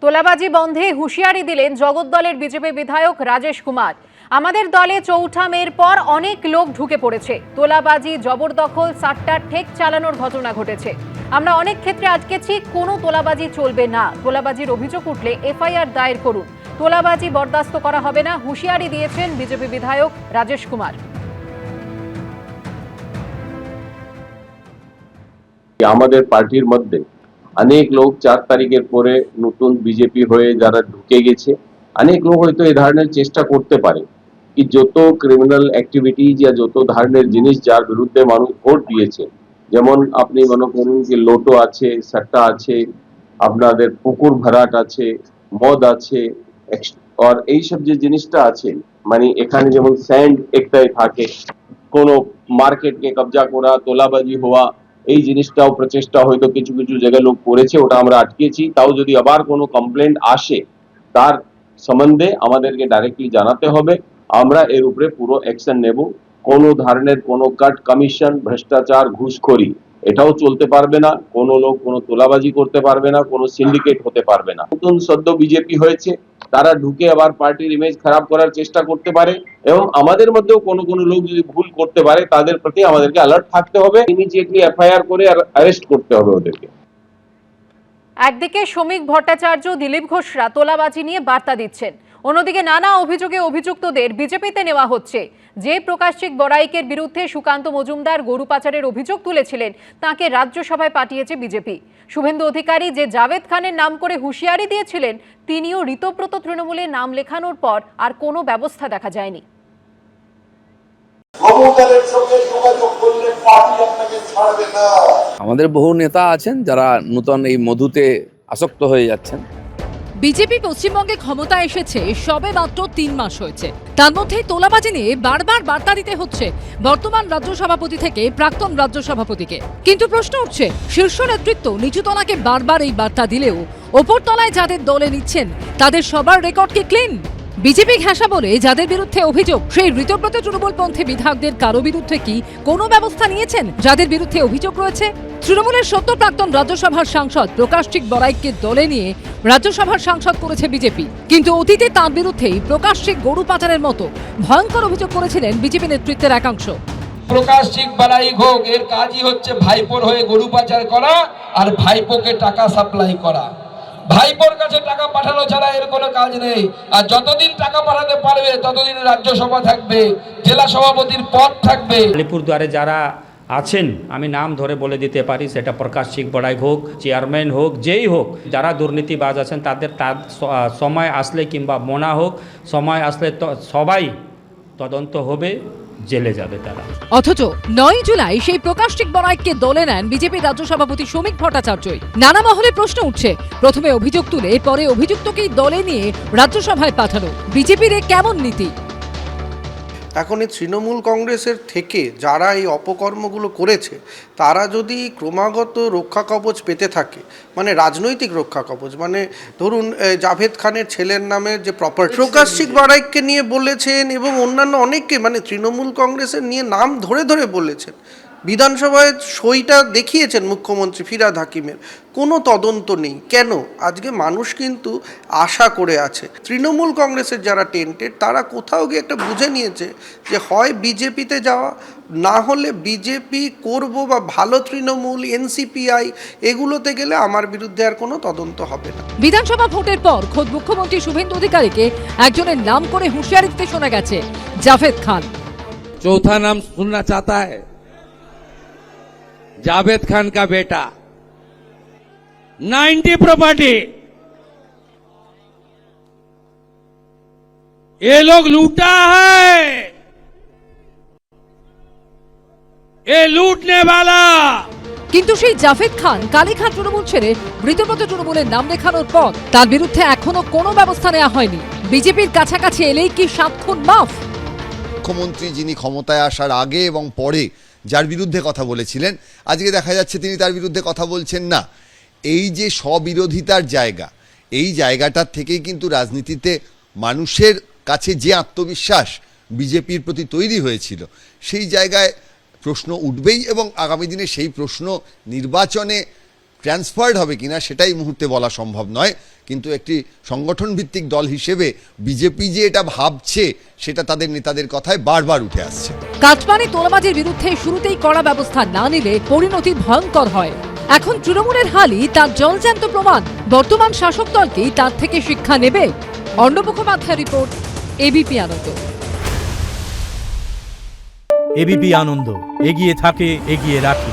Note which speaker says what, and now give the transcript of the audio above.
Speaker 1: তোলাবাজি বন্ধে হুঁশিয়ারি দিলেন জগদ্দলের বিজেপি বিধায়ক রাজেশ কুমার। আমাদের দলে চৌঠা মের পর অনেক লোক ঢুকে পড়েছে, তোলাবাজি জবরদখল সাট্টা ঠেক চালানোর ঘটনা ঘটেছে। আমরা অনেক ক্ষেত্রে আটকেছি, কোনো তোলাবাজি চলবে না। তোলাবাজির অভিযোগ উঠলে এফআইআর দায়ের করুন, তোলাবাজি বরদাস্ত করা হবে না, হুঁশিয়ারি দিয়েছেন বিজেপি বিধায়ক রাজেশ কুমার।
Speaker 2: আমাদের পার্টির মধ্যে অনেক লোক 4 তারিখের পরে নতুন বিজেপি হয়ে যারা ঢুকে গেছে, অনেক লোক হয়তো এই ধরনের চেষ্টা করতে পারে কি যত ক্রিমিনাল অ্যাক্টিভিটিজ या যত ধরনের জিনিস যার বিরুদ্ধে মানুষ ভোট দিয়েছে, যেমন আপনি মনে করুন যে লোটো আছে, সট্টা আছে, আপনাদের পুকুর ভরাট আছে, মদ আছে, আর এইসব যে জিনিসটা আছে, মানে এখানে যেমন স্যান্ড একটাই থাকে, কোনো মার্কেটকে কবজা করা, তোলাবাজি হওয়া, এই জিনিসটাও প্রচেষ্টা হয়তো কিছু কিছু জায়গায় লোক করেছে, ওটা আমরা আটকেছি। তাও যদি আবার কোনো কমপ্লেন্ট আসে তার সম্বন্ধে আমাদেরকে ডাইরেক্টলি জানাতে হবে, আমরা এর উপরে পুরো অ্যাকশন নেব। কোনো ধরনের কোনো কাট, কমিশন, ভ্রষ্টাচার, ঘুষখোরি এটাও চলতে পারবে না। কোনো লোক কোনো তোলাবাজি করতে পারবে না, কোনো সিন্ডিকেট হতে পারবে না। নতুন সদ্য বিজেপি হয়েছে, তারা ঢুকে আবার পার্টির ইমেজ খারাপ করার চেষ্টা করতে পারে, এবং আমাদের মধ্যেও কোনো কোনো লোক যদি ভুল করতে পারে তাদের প্রতি আমাদেরকে অ্যালার্ট থাকতে হবে, ইমিডিয়েটলি এফআইআর করে অ্যারেস্ট করতে হবে ওদেরকে।
Speaker 1: একদিকে শ্রমিক ভট্টাচার্য, দিলীপ ঘোষরা তোলাবাজি নিয়ে বার্তা দিচ্ছেন, অন্যদিকে নানা অভিযোগে অভিযুক্তদের বিজেপিতে নেওয়া হচ্ছে। যে প্রকাশিক বড়াইকের বিরুদ্ধে সুকান্ত মজুমদার গরু পাচারের অভিযোগ তুলেছিলেন, তাকে রাজ্যসভায় পাঠিয়েছে বিজেপি। শুভেন্দু অধিকারী যে জাভেদ খানের নাম করে হুঁশিয়ারি দিয়েছিলেন, তিনিও ঋতব্রত তৃণমূলে নাম লেখানোর পর আর কোনো ব্যবস্থা দেখা যায়নি।
Speaker 3: আমাদের বহু নেতা আছেন যারা নতুন এই মধুতে আসক্ত হয়ে যাচ্ছেন।
Speaker 4: বিজেপি পশ্চিমবঙ্গে ক্ষমতা এসেছে সবে মাত্র 3 মাস হয়েছে, তার মধ্যে তোলাবাজি নিয়ে বারবার বার্তা দিতে হচ্ছে বর্তমান রাজ্য সভাপতি থেকে প্রাক্তন রাজ্য সভাপতিকে। কিন্তু প্রশ্ন উঠছে, শীর্ষ নেতৃত্ব নিচুতলাকে বারবার এই বার্তা দিলেও ওপরতলায় যাদের দলে নিচ্ছেন তাদের সবার রেকর্ড কি ক্লিন? বিজেপি ঘেঁষা বলে যাদের বিরুদ্ধে অভিযোগ, সেই ঋতব্রত তৃণমূলপন্থী বিধায়কদের কারো বিরুদ্ধে কি কোনো ব্যবস্থা নিয়েছেন যাদের বিরুদ্ধে অভিযোগ রয়েছে? তৃণমূলের সদ্য প্রাক্তন রাজ্যসভার সাংসদ প্রকাশিক বড়াইককে দলে নিয়ে রাজ্যসভার সাংসদ করেছে বিজেপি, কিন্তু অতীতে তার বিরুদ্ধেই প্রকাশিক গরু পাচারের মতো ভয়ঙ্কর অভিযোগ করেছিলেন বিজেপি নেতৃত্বের একাংশ।
Speaker 5: প্রকাশিক বড়াইক হোক, এর কাজই হচ্ছে ভাইপোর হয়ে গরু পাচার করা আর ভাইপোকে টাকা সাপ্লাই করা। ভাইপোর কাছে টাকা পাঠানো ছাড়া এর কোনো কাজ নেই। আর যতদিন টাকা পাঠাতে পারবে ততদিন রাজ্যসভা থাকবে, জেলা সভাপতির পদ থাকবে।
Speaker 6: আলিপুরদুয়ারে যারা আছেন, আমি নাম ধরে বলে দিতে পারি, সেটা প্রকাশিক বড়াইক হোক, চেয়ারম্যান হোক, যেই হোক, যারা দুর্নীতিবাজ আছেন তাদের সময় আসলে কিংবা মোনা হোক, সময় আসলে সবাই তদন্ত হবে, জেলে যাবে তারা।
Speaker 4: অথচ 9 জুলাই সেই প্রকাশিক বড়াইককে দলে নেন বিজেপির রাজ্য সভাপতি শ্রমিক ভট্টাচার্যই। নানা মহলে প্রশ্ন উঠছে, প্রথমে অভিযোগ তুলে পরে অভিযুক্তকেই দলে নিয়ে রাজ্যসভায় পাঠানো বিজেপির কেমন নীতি?
Speaker 7: এখন এই তৃণমূল কংগ্রেসের থেকে যারা এই অপকর্মগুলো করেছে তারা যদি ক্রমাগত রক্ষা কবচ পেতে থাকে, মানে রাজনৈতিক রক্ষা কবচ, মানে ধরুন জাভেদ খানের ছেলের নামে যে প্রপার্টি প্রকাশিক বড়াইককে নিয়ে বলেছেন এবং অন্যান্য অনেককে, মানে তৃণমূল কংগ্রেসের নিয়ে নাম ধরে ধরে বলেছেন, বিধানসভায় সইটা দেখিয়েছেন মুখ্যমন্ত্রী ফিরহাদ হাকিমের, কোনো তদন্ত নেই। কেন? আজকে মানুষ কিন্তু আশা করে আছে। তৃণমূল কংগ্রেসের যারা টেন্টেড তারা কোথাও গিয়ে একটা বুঝে নিয়েছে যে হয় বিজেপিতে যাওয়া, না হলে বিজেপি করব বা ভালো তৃণমূল, এনসিপিআই এগুলোতে গেলে আমার বিরুদ্ধে আর কোনো তদন্ত হবে না।
Speaker 4: বিধানসভা ভোটের পর খোদ মুখ্যমন্ত্রী শুভেন্দু অধিকারীকে একজনের নাম করে হুঁশিয়ারি দিতে শোনা গেছে, জাভেদ খান।
Speaker 8: चौथा नाम सुनना चाहता है, जावेद खान का बेटा, 90 प्रॉपर्टी, ये लोग लूटा है, ये लूटने वाला।
Speaker 4: কিন্তু সেই জাভেদ খান কালীঘাট তৃণমূল ছেড়ে ঋতব্রত তৃণমূলের নাম লেখানোর পর তার বিরুদ্ধে এখনো কোনো ব্যবস্থা নেওয়া হয়নি। বিজেপির কাছাকাছি এলেই কি 7 খুন মাফ?
Speaker 9: মুখ্যমন্ত্রী যিনি ক্ষমতায় আসার আগে এবং পরে যার বিরুদ্ধে কথা বলেছিলেন, আজকে দেখা যাচ্ছে তিনি তার বিরুদ্ধে কথা বলছেন না। এই যে স্ববিরোধিতার জায়গা, এই জায়গাটার থেকেই কিন্তু রাজনীতিতে মানুষের কাছে যে আত্মবিশ্বাস বিজেপির প্রতি তৈরি হয়েছিল, সেই জায়গায় প্রশ্ন উঠবেই এবং আগামী দিনে সেই প্রশ্ন নির্বাচনে ট্রান্সফার্ড হবে কিনা সেটাই মুহূর্তে বলা সম্ভব নয়, কিন্তু একটি সংগঠন ভিত্তিক দল হিসেবে বিজেপি যে এটা ভাবছে সেটা তাদের নেতাদের কথায় বারবার উঠে আসছে।
Speaker 4: কাটমানি তোলাবাজির বিরুদ্ধে শুরুতেই কড়া ব্যবস্থা না নিলে পরিণতি ভয়ঙ্কর হয়। এখন তৃণমূলের হালই তার জলজ্যান্ত প্রমাণ। বর্তমান শাসক দল কি তার থেকে শিক্ষা নেবে? অর্ণব মুখোপাধ্যায় রিপোর্ট, এবিপি আনন্দ।
Speaker 10: এবিপি আনন্দ, এগিয়ে থাকে, এগিয়ে রাখে।